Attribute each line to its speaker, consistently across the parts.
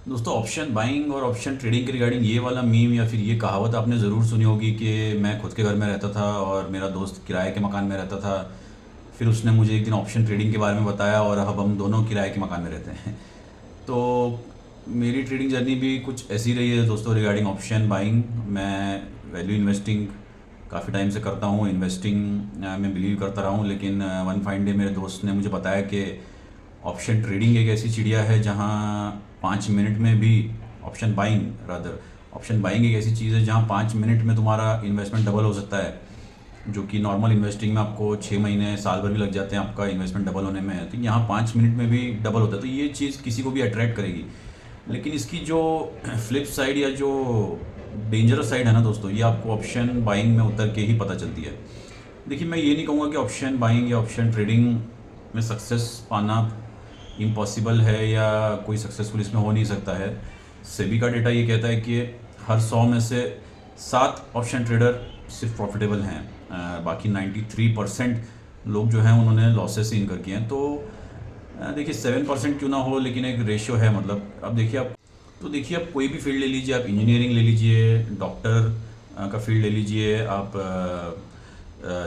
Speaker 1: दोस्तों, option buying और option trading के रिगार्डिंग ये वाला मीम या फिर ये कहावत आपने ज़रूर सुनी होगी कि मैं खुद के घर में रहता था और मेरा दोस्त किराए के मकान में रहता था। फिर उसने मुझे एक दिन ऑप्शन ट्रेडिंग के बारे में बताया और अब हम दोनों किराए के मकान में रहते हैं। तो मेरी ट्रेडिंग जर्नी भी कुछ ऐसी रही है दोस्तों रिगार्डिंग ऑप्शन बाइंग। मैं वैल्यू इन्वेस्टिंग काफ़ी टाइम से करता हूँ, इन्वेस्टिंग में बिलीव करता रहा हूँ, लेकिन वन फाइन डे मेरे दोस्त ने मुझे बताया कि ऑप्शन ट्रेडिंग एक ऐसी चिड़िया है जहाँ 5 मिनट में भी ऑप्शन बाइंग एक ऐसी चीज़ है जहाँ 5 मिनट में तुम्हारा इन्वेस्टमेंट डबल हो सकता है, जो कि नॉर्मल इन्वेस्टिंग में आपको 6 महीने साल भर भी लग जाते हैं आपका इन्वेस्टमेंट डबल होने में। तो यहाँ 5 मिनट में भी डबल होता है, तो ये चीज़ किसी को भी अट्रैक्ट करेगी। लेकिन इसकी जो फ्लिप साइड या जो डेंजरस साइड है ना दोस्तों, ये आपको ऑप्शन बाइंग में उतर के ही पता चलती है। देखिए, मैं ये नहीं कहूँगा कि ऑप्शन बाइंग या ऑप्शन ट्रेडिंग में सक्सेस पाना इम्पॉसिबल है या कोई सक्सेसफुल इसमें हो नहीं सकता है। सेबी का डेटा ये कहता है कि हर 100 में से 7 ऑप्शन ट्रेडर सिर्फ प्रॉफिटेबल हैं। बाकी 93% लोग जो हैं उन्होंने लॉसेस से इनकर किए हैं। तो देखिए, 7% क्यों ना हो, लेकिन एक रेशियो है। मतलब अब देखिए आप, तो देखिए आप कोई भी फील्ड ले लीजिए, आप इंजीनियरिंग ले लीजिए, डॉक्टर का फील्ड ले लीजिए, आप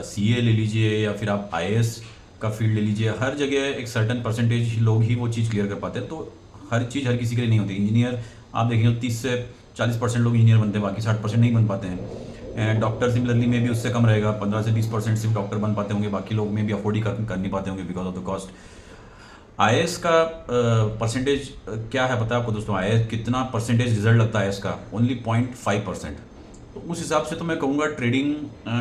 Speaker 1: सीए ले लीजिए, या फिर आप आईएएस का फील्ड ले लीजिए। हर जगह एक सर्टन परसेंटेज लोग ही वो चीज़ क्लियर कर पाते हैं। तो हर चीज़ हर किसी के लिए नहीं होती। इंजीनियर आप देखेंगे 30 से 40% लोग इंजीनियर बनते हैं, बाकी 60% नहीं बन पाते हैं। डॉक्टर सिमिलरली में भी उससे कम रहेगा, 15 से 20% सिर्फ डॉक्टर बन पाते होंगे, बाकी लोग में भी अफोर्ड ही कर नहीं पाते होंगे because of the cost. IAS का परसेंटेज क्या है पता है आपको दोस्तों? आईएएस कितना परसेंटेज रिजल्ट लगता है आईएएस का? ओनली 0.5%। तो उस हिसाब से तो मैं कहूँगा ट्रेडिंग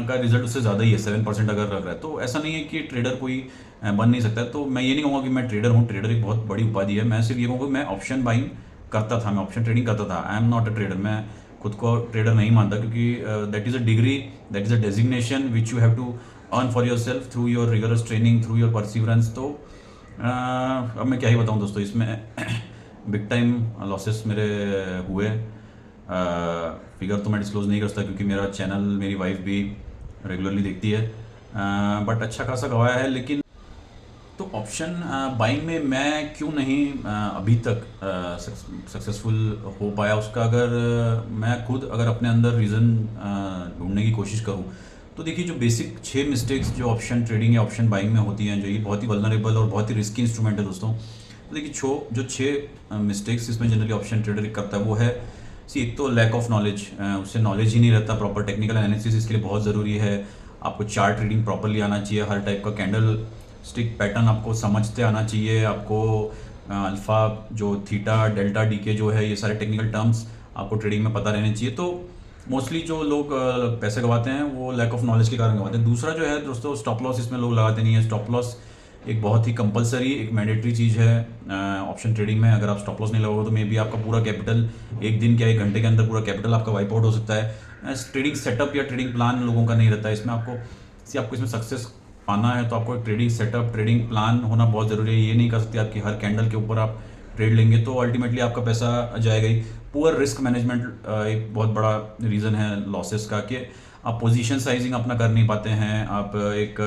Speaker 1: का रिजल्ट उससे ज़्यादा ही है। 7% अगर लग रहा है तो ऐसा नहीं है कि ट्रेडर कोई बन नहीं सकता। तो मैं ये नहीं कहूँगा कि मैं ट्रेडर हूँ, ट्रेडर एक बहुत बड़ी उपाधि है। मैं सिर्फ ये कहूँगा कि मैं ऑप्शन बाइंग करता था, मैं ऑप्शन ट्रेडिंग करता था। I am not a trader. मैं खुद को ट्रेडर नहीं मानता, क्योंकि that is a degree, that is a designation which you have to earn for yourself through your rigorous training, through your perseverance. तो अब मैं क्या ही बताऊँ दोस्तों, इसमें बिग टाइम लॉसेस मेरे हुए। फिगर तो मैं डिस्क्लोज़ नहीं कर सकता क्योंकि मेरा चैनल मेरी वाइफ भी रेगुलरली देखती है, बट अच्छा खासा गवाया है। लेकिन तो ऑप्शन बाइंग में मैं क्यों नहीं अभी तक सक्सेसफुल हो पाया, उसका अगर मैं खुद अगर अपने अंदर रीज़न ढूंढने की कोशिश करूं, तो देखिए जो बेसिक 6 मिस्टेक्स जो ऑप्शन ट्रेडिंग या ऑप्शन बाइंग में होती हैं, जो ये बहुत ही वल्नरेबल और बहुत ही रिस्की इंस्ट्रूमेंट है दोस्तों। तो देखिए जो 6 मिस्टेक्स इसमें जनरली ऑप्शन ट्रेडर करता है वो है, सी एक तो लैक ऑफ नॉलेज, उससे नॉलेज ही नहीं रहता। प्रॉपर टेक्निकल एनालिसिस इसके लिए बहुत ज़रूरी है। आपको चार्ट रीडिंग प्रॉपरली आना चाहिए, हर टाइप का कैंडल स्टिक पैटर्न आपको समझते आना चाहिए। आपको अल्फ़ा जो थीटा डेल्टा डीके जो है, ये सारे टेक्निकल टर्म्स आपको ट्रेडिंग में पता रहने चाहिए। तो मोस्टली जो लोग पैसे गवाते हैं वो लैक ऑफ नॉलेज के कारण गवाते हैं। दूसरा जो है दोस्तों, स्टॉप लॉस इसमें लोग लगाते नहीं है। स्टॉप लॉस एक बहुत ही कंपलसरी, एक मैंडेटरी चीज़ है ऑप्शन ट्रेडिंग में। अगर आप स्टॉप लॉस नहीं लगाओगे तो मे बी आपका पूरा कैपिटल एक दिन क्या 1 घंटे के अंदर पूरा कैपिटल आपका वाइप आउट हो सकता है। ट्रेडिंग सेटअप या ट्रेडिंग प्लान लोगों का नहीं रहता है। इसमें आपको इसमें सक्सेस पाना है तो आपको एक ट्रेडिंग सेटअप, ट्रेडिंग प्लान होना बहुत ज़रूरी है। ये नहीं कर सकते आप कि हर कैंडल के ऊपर आप ट्रेड लेंगे तो अल्टीमेटली आपका पैसा जाएगा ही। पुअर रिस्क मैनेजमेंट एक बहुत बड़ा रीज़न है लॉसेस का, कि आप पोजीशन साइजिंग अपना कर नहीं पाते हैं। आप एक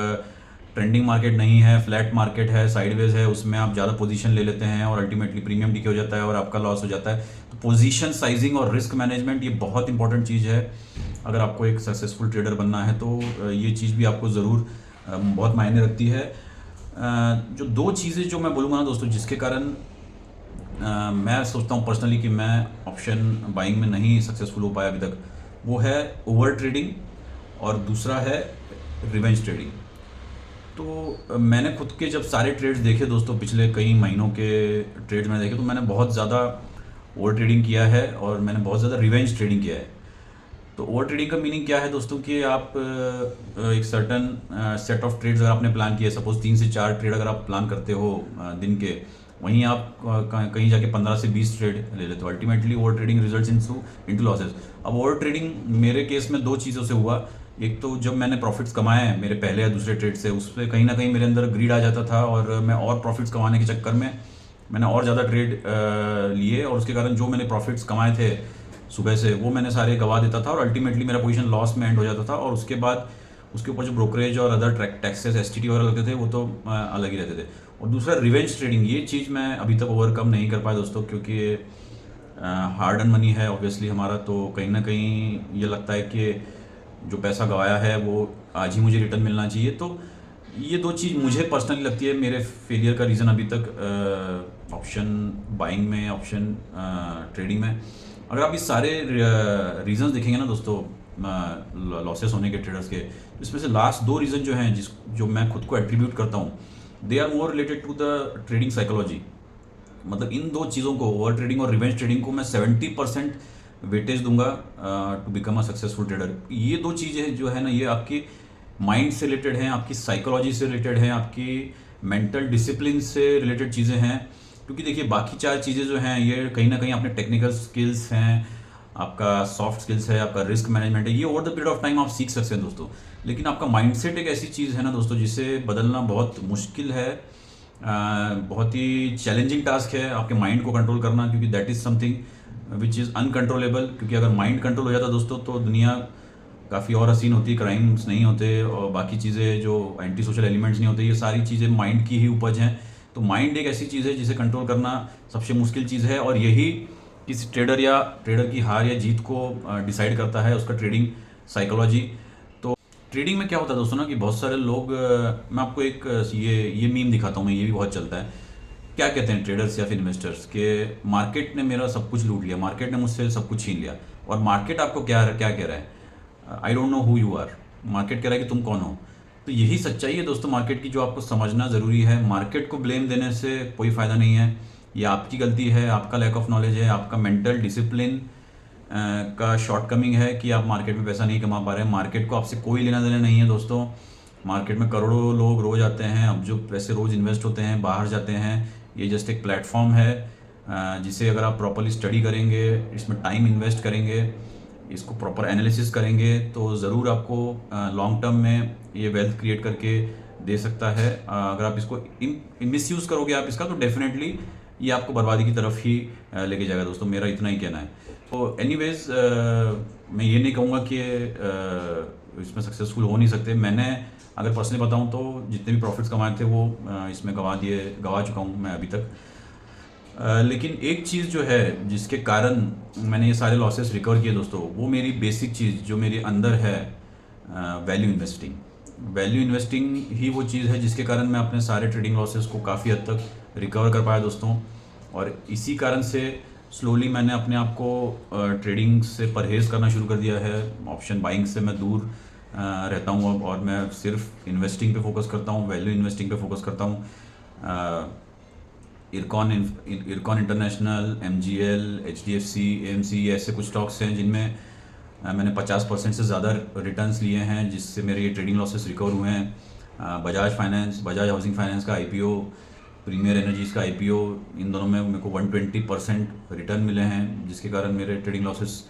Speaker 1: ट्रेंडिंग मार्केट नहीं है, फ्लैट मार्केट है, साइडवेज है, उसमें आप ज़्यादा पोजीशन ले लेते हैं और अल्टीमेटली प्रीमियम डीके हो जाता है और आपका लॉस हो जाता है। तो पोजीशन साइजिंग और रिस्क मैनेजमेंट ये बहुत इंपॉर्टेंट चीज़ है अगर आपको एक सक्सेसफुल ट्रेडर बनना है। तो ये चीज़ भी आपको ज़रूर बहुत मायने रखती है। जो 2 चीज़ें जो मैं बोलूँगा ना दोस्तों, जिसके कारण मैं सोचता हूँ पर्सनली कि मैं ऑप्शन बाइंग में नहीं सक्सेसफुल हो पाया अभी तक, वो है ओवर ट्रेडिंग और दूसरा है रिवेंज ट्रेडिंग। तो मैंने खुद के जब सारे ट्रेड्स देखे दोस्तों, पिछले कई महीनों के ट्रेड्स मैंने देखे, तो मैंने बहुत ज़्यादा ओवर ट्रेडिंग किया है और मैंने बहुत ज़्यादा रिवेंज ट्रेडिंग किया है। तो ओवर ट्रेडिंग का मीनिंग क्या है दोस्तों, कि आप एक सर्टन सेट ऑफ ट्रेड्स अगर आपने प्लान किया, सपोज 3 से 4 ट्रेड अगर आप प्लान करते हो दिन के, वहीं आप कहीं जाके 15 से 20 ट्रेड ले लेते हो। Ultimately over trading results into losses. अब ओवर ट्रेडिंग मेरे केस में 2 चीज़ों से हुआ। एक तो जब मैंने प्रॉफिट्स कमाए हैं मेरे पहले या दूसरे ट्रेड से, उस पर कहीं ना कहीं मेरे अंदर ग्रीड आ जाता था और मैं और प्रॉफिट्स कमाने के चक्कर में मैंने और ज़्यादा ट्रेड लिए, और उसके कारण जो मैंने प्रॉफिट्स कमाए थे सुबह से वो मैंने सारे गवा देता था और अल्टीमेटली मेरा पोजीशन लॉस में एंड हो जाता था। और उसके बाद उसके ऊपर जो ब्रोकरेज और अदर टैक्सेस एसटीटी वगैरह लगते थे वो तो अलग ही रहते थे। और दूसरा रिवेंज ट्रेडिंग, ये चीज़ मैं अभी तक ओवरकम नहीं कर पाया दोस्तों, क्योंकि हार्ड अर्न मनी है ऑब्वियसली हमारा, तो कहीं ना कहीं ये लगता है कि जो पैसा गवाया है वो आज ही मुझे रिटर्न मिलना चाहिए। तो ये दो चीज़ मुझे पर्सनली लगती है मेरे फेलियर का रीज़न अभी तक, ऑप्शन बाइंग में, ऑप्शन ट्रेडिंग में। अगर आप इस सारे रीजंस देखेंगे ना दोस्तों, लॉसेस होने के ट्रेडर्स के, तो इसमें से लास्ट दो रीज़न जो हैं जो मैं खुद को एट्रीब्यूट करता हूँ, they are more related to the trading psychology. मतलब इन दो चीज़ों को, ओवर ट्रेडिंग और रिवेंज ट्रेडिंग को, मैं 70% वेटेज दूंगा to become a successful trader. ये दो चीज़ें जो है ना, ये आपकी माइंड से रिलेटेड हैं, आपकी साइकोलॉजी से रिलेटेड हैं, आपकी मेंटल डिसिप्लिन से रिलेटेड चीज़ें हैं। क्योंकि देखिए बाकी चार चीज़ें जो हैं ये कहीं ना कहीं अपने टेक्निकल स्किल्स हैं, आपका सॉफ्ट स्किल्स है, आपका रिस्क मैनेजमेंट है, ये over the period of time आप सीख सकते हैं दोस्तों। लेकिन आपका माइंडसेट एक ऐसी चीज़ है ना दोस्तों, जिसे बदलना बहुत मुश्किल है, बहुत ही चैलेंजिंग टास्क है आपके माइंड को कंट्रोल करना, क्योंकि that is something which is uncontrollable. क्योंकि अगर माइंड कंट्रोल हो जाता दोस्तों तो दुनिया काफ़ी और हसीन होती, क्राइम्स नहीं होते और बाकी चीज़ें जो एंटी सोशल एलिमेंट्स नहीं होते, ये सारी चीज़ें माइंड की ही उपज हैं। तो माइंड एक ऐसी चीज़ है जिसे कंट्रोल करना सबसे मुश्किल चीज़ है, और यही किसी ट्रेडर की हार या जीत को डिसाइड करता है, उसका ट्रेडिंग साइकोलॉजी। तो ट्रेडिंग में क्या होता है दोस्तों ना, कि बहुत सारे लोग, मैं आपको एक ये मीम दिखाता हूँ मैं, ये भी बहुत चलता है। क्या कहते हैं ट्रेडर्स या फिर इन्वेस्टर्स के, मार्केट ने मेरा सब कुछ लूट लिया, मार्केट ने मुझसे सब कुछ छीन लिया। और मार्केट आपको क्या क्या कह रहा है, I don't know who you are. Market कह रहा है कि तुम कौन हो। तो यही सच्चाई है दोस्तों मार्केट की, जो आपको समझना ज़रूरी है। मार्केट को ब्लेम देने से कोई फ़ायदा नहीं है, ये आपकी गलती है, आपका लैक ऑफ नॉलेज है, आपका मेंटल डिसिप्लिन का शॉर्टकमिंग है कि आप मार्केट में पैसा नहीं कमा पा रहे हैं। मार्केट को आपसे कोई लेना देना नहीं है दोस्तों। मार्केट में करोड़ों लोग रोज़ आते हैं, अब जो पैसे रोज़ इन्वेस्ट होते हैं बाहर जाते हैं, ये जस्ट एक प्लेटफॉर्म है जिसे अगर आप प्रॉपरली स्टडी करेंगे, इसमें टाइम इन्वेस्ट करेंगे, इसको प्रॉपर एनालिसिस करेंगे, तो ज़रूर आपको लॉन्ग टर्म में ये वेल्थ क्रिएट करके दे सकता है। अगर आप इसको मिस यूज़ करोगे आप इसका, तो डेफिनेटली ये आपको बर्बादी की तरफ ही लेके जाएगा दोस्तों, मेरा इतना ही कहना है। तो एनीवेज मैं ये नहीं कहूँगा कि इसमें सक्सेसफुल हो नहीं सकते। मैंने अगर पर्सनली बताऊँ तो जितने भी प्रॉफिट्स कमाए थे वो इसमें गवा चुका हूँ मैं अभी तक। लेकिन एक चीज़ जो है जिसके कारण मैंने ये सारे लॉसेस रिकवर किए दोस्तों, वो मेरी बेसिक चीज़ जो मेरे अंदर है, वैल्यू इन्वेस्टिंग। वैल्यू इन्वेस्टिंग ही वो चीज़ है जिसके कारण मैं अपने सारे ट्रेडिंग लॉसेस को काफ़ी हद तक रिकवर कर पाया दोस्तों। और इसी कारण से स्लोली मैंने अपने आप को ट्रेडिंग से परहेज़ करना शुरू कर दिया है। ऑप्शन बाइंग से मैं दूर रहता हूँ अब, और मैं सिर्फ इन्वेस्टिंग पे फोकस करता हूँ, वैल्यू इन्वेस्टिंग पे फोकस करता हूँ। IRCON international, MGL, HDFC, AMC, ऐसे कुछ स्टॉक्स हैं जिनमें मैंने 50% से ज़्यादा रिटर्न्स लिए हैं, जिससे मेरे ये ट्रेडिंग लॉसेस रिकवर हुए हैं। बजाज हाउसिंग फाइनेंस का IPO, प्रीमियर एनर्जीज़ का IPO, इन दोनों में मेरे को 120% रिटर्न मिले हैं, जिसके कारण मेरे ट्रेडिंग लॉसेस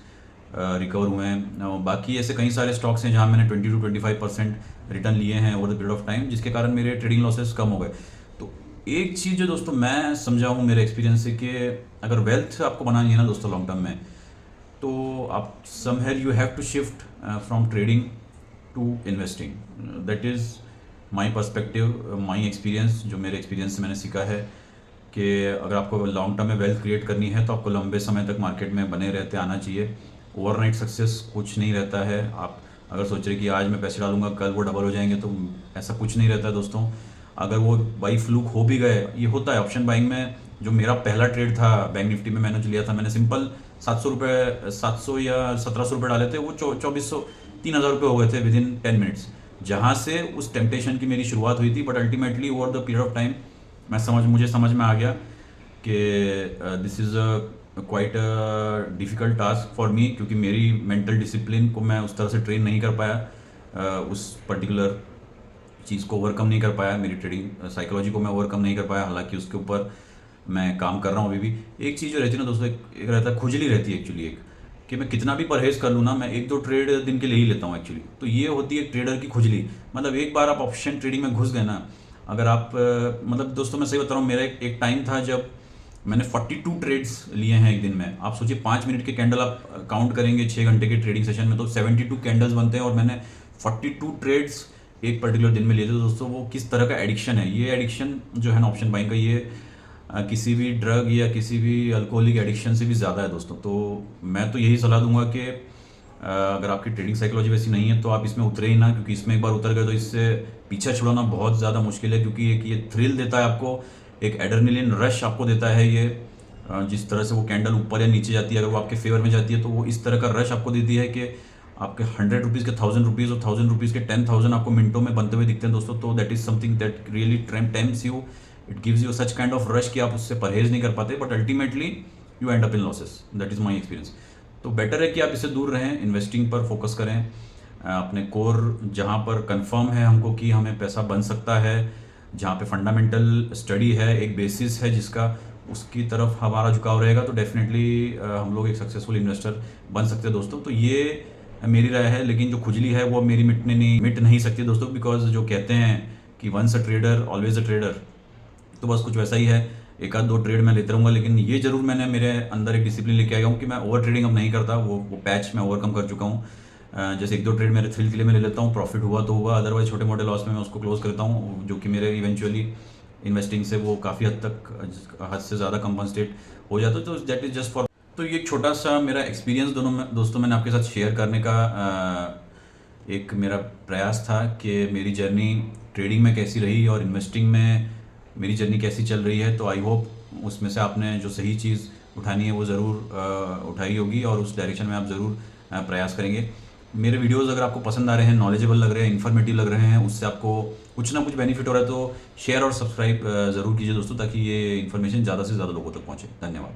Speaker 1: रिकवर हुए हैं। बाकी ऐसे कई सारे स्टॉक्स हैं जहाँ मैंने 20 to 25% रिटर्न लिए हैं over the period of time, जिसके कारण मेरे ट्रेडिंग लॉसेस कम हो गए। तो एक चीज़ जो दोस्तों मैं समझा हूँ मेरे एक्सपीरियंस से, कि अगर वेल्थ आपको बनानी है ना दोस्तों लॉन्ग टर्म में, तो आप somewhere you have to shift from trading to investing. That is my perspective, my experience, जो मेरे एक्सपीरियंस से मैंने सीखा है कि अगर आपको लॉन्ग टर्म में वेल्थ क्रिएट करनी है तो आपको लंबे समय तक मार्केट में बने रहते आना चाहिए। ओवरनाइट सक्सेस कुछ नहीं रहता है। आप अगर सोच रहे कि आज मैं पैसे डालूंगा कल वो डबल हो जाएंगे, तो ऐसा कुछ नहीं रहता है दोस्तों। अगर वो बाई फ्लूक हो भी गए, ये होता है ऑप्शन बाइंग में। जो मेरा पहला ट्रेड था बैंक निफ्टी में, मैंने जो लिया था, मैंने सिंपल 700 या 1700 रुपये डाले थे, वो 2400 3000 रुपये हो गए थे विद इन 10 मिनट्स। जहाँ से उस टेम्पटेशन की मेरी शुरुआत हुई थी, but ultimately over the period of time मुझे समझ में आ गया कि this is quite difficult task for me, क्योंकि मेरी मेंटल डिसिप्लिन को मैं उस तरह से ट्रेन नहीं कर पाया, उस पर्टिकुलर चीज़ को ओवरकम नहीं कर पाया, मेरी ट्रेडिंग साइकोलॉजी को मैं ओवरकम नहीं कर पाया। हालांकि उसके ऊपर मैं काम कर रहा हूँ अभी भी। एक चीज़ जो रहती है ना दोस्तों, एक रहता है खुजली रहती है एक्चुअली, एक कि मैं कितना भी परहेज़ कर लूँ ना, मैं 1-2 ट्रेड दिन के लिए ही लेता हूँ एक्चुअली। तो ये होती है एक ट्रेडर की खुजली। मतलब एक बार आप ऑप्शन ट्रेडिंग में घुस गए ना, अगर आप मतलब दोस्तों मैं सही बता रहा हूँ, मेरा एक टाइम था जब मैंने 42 ट्रेड्स लिए हैं एक दिन में। आप सोचिए 5 मिनट के कैंडल आप काउंट करेंगे 6 घंटे के ट्रेडिंग सेशन में, तो 72 कैंडल्स बनते हैं, और मैंने 42 ट्रेड्स एक पर्टिकुलर दिन में लिए थे। दोस्तों वो किस तरह का एडिक्शन है, ये एडिक्शन जो है ना ऑप्शन बाइंग का, ये किसी भी ड्रग या किसी भी अल्कोहलिक एडिक्शन से भी ज़्यादा है दोस्तों। तो मैं तो यही सलाह दूंगा कि अगर आपकी ट्रेडिंग साइकोलॉजी वैसी नहीं है तो आप इसमें उतरे ही ना, क्योंकि इसमें एक बार उतर गए तो इससे पीछा छुड़ाना बहुत ज़्यादा मुश्किल है। क्योंकि एक ये थ्रिल देता है आपको, एक एड्रेनलिन रश आपको देता है ये, जिस तरह से वो कैंडल ऊपर या नीचे जाती है, अगर वो आपके फेवर में जाती है तो वो इस तरह का रश आपको देती है कि आपके 100 रुपीज़ के 1000 रुपीज़ और 1000 रुपीज़ के 10,000 आपको मिनटों में बनते हुए दिखते हैं दोस्तों। तो that is something that really tempts you, it gives you such kind of rush कि आप उससे परहेज नहीं कर पाते, but ultimately you end up in losses. That is my experience. तो बेटर है कि आप इससे दूर रहें, इन्वेस्टिंग पर फोकस करें, अपने कोर जहाँ पर कंफर्म है हमको कि हमें पैसा बन सकता है, जहाँ पे फंडामेंटल स्टडी है, एक बेसिस है जिसका, उसकी तरफ हमारा झुकाव रहेगा तो डेफिनेटली हम लोग एक सक्सेसफुल इन्वेस्टर बन सकते हैं दोस्तों। तो ये मेरी राय है, लेकिन जो खुजली है वो मेरी मिट नहीं सकती दोस्तों, बिकॉज जो कहते हैं कि once a trader always a trader, तो बस कुछ वैसा ही है। एक आध दो ट्रेड मैं लेते रहूँगा, लेकिन ये जरूर मैंने मेरे अंदर एक डिसिप्लिन लेके आया हूँ कि मैं ओवर ट्रेडिंग अब नहीं करता। वो पैच मैं ओवरकम कर चुका हूँ। जैसे एक दो ट्रेड मेरे थ्रिल के लिए मैं ले लेता हूँ, प्रॉफिट हुआ तो हुआ, अदरवाइज छोटे मोटे लॉस में मैं उसको क्लोज करता हूँ, जो कि मेरे इवेंचुअली इन्वेस्टिंग से वो काफ़ी हद से ज़्यादा कंपनसेट हो जाता है। तो दैट इज़ जस्ट फॉर, तो ये एक छोटा सा मेरा एक्सपीरियंस दोस्तों मैंने आपके साथ शेयर करने का एक मेरा प्रयास था कि मेरी जर्नी ट्रेडिंग में कैसी रही और इन्वेस्टिंग में मेरी जर्नी कैसी चल रही है। तो आई होप उसमें से आपने जो सही चीज़ उठानी है वो ज़रूर उठाई होगी और उस डायरेक्शन में आप ज़रूर प्रयास करेंगे। मेरे वीडियोस अगर आपको पसंद आ रहे हैं, नॉलेजेबल लग रहे हैं, इन्फॉर्मेटिव लग रहे हैं, उससे आपको कुछ ना कुछ बेनिफिट हो रहा है, तो शेयर और सब्सक्राइब ज़रूर कीजिए दोस्तों, ताकि ये इन्फॉर्मेशन ज़्यादा से ज़्यादा लोगों तक पहुँचे। धन्यवाद।